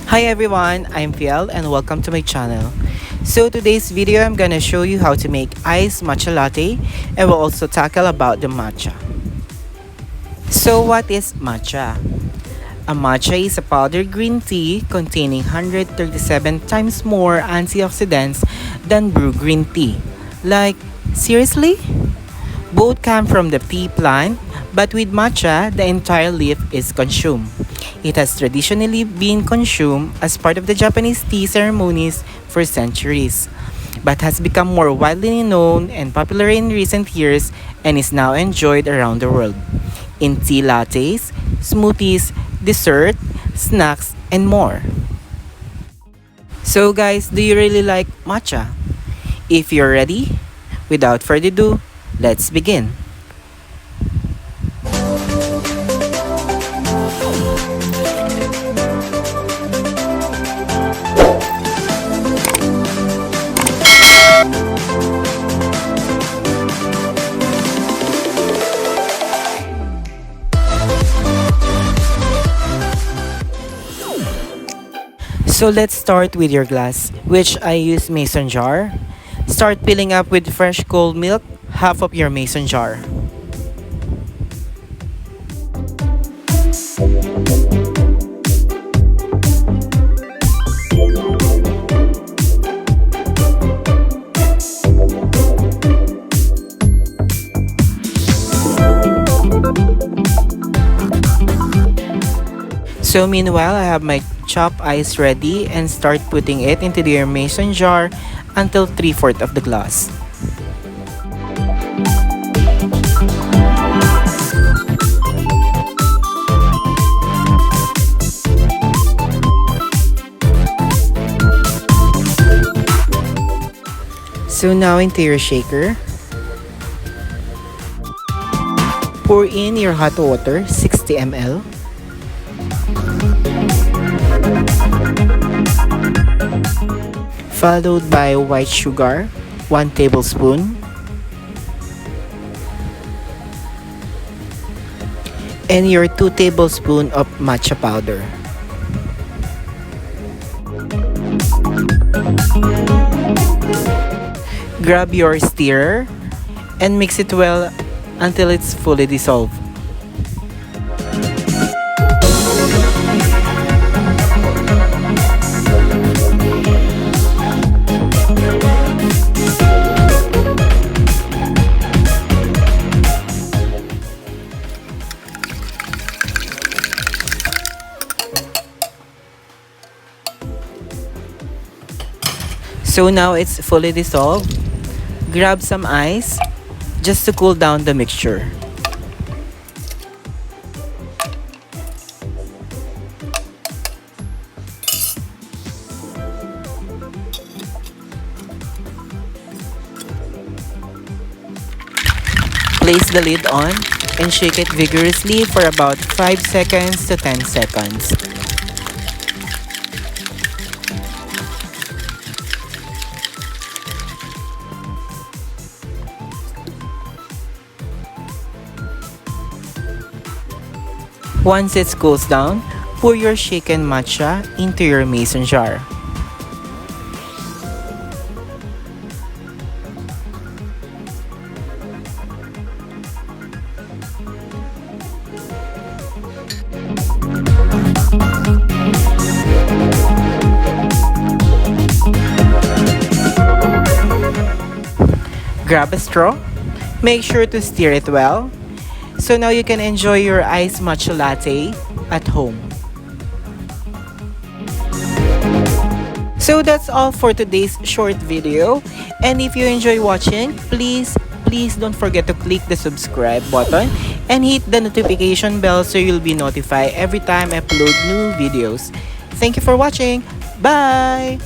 Hi everyone, I'm Fiehl and welcome to my channel. So today's video I'm gonna show you how to make iced matcha latte and we'll also tackle about the matcha. So what is matcha? A matcha is a powdered green tea containing 137 times more antioxidants than brew green tea. Like, seriously? Both come from the tea plant, but with matcha, the entire leaf is consumed. It has traditionally been consumed as part of the Japanese tea ceremonies for centuries, but has become more widely known and popular in recent years and is now enjoyed around the world in tea lattes, smoothies, dessert, snacks, and more. So guys, do you really like matcha? If you're ready, without further ado, let's begin. So let's start with your glass, which I use mason jar. Start filling up with fresh cold milk, half of your mason jar. So meanwhile, I have my chopped ice ready and start putting it into your mason jar until 3/4 of the glass. So now into your shaker. Pour in your hot water, 60 ml. Followed by white sugar, 1 tablespoon. And your 2 tablespoons of matcha powder. Grab your stirrer and mix it well until it's fully dissolved. So now it's fully dissolved. Grab some ice just to cool down the mixture. Place the lid on and shake it vigorously for about 5 seconds to 10 seconds. Once it cools down, pour your shaken matcha into your mason jar. Grab a straw. Make sure to stir it well. So now you can enjoy your iced matcha latte at home. So that's all for today's short video. And if you enjoy watching, please don't forget to click the subscribe button and hit the notification bell so you'll be notified every time I upload new videos. Thank you for watching. Bye!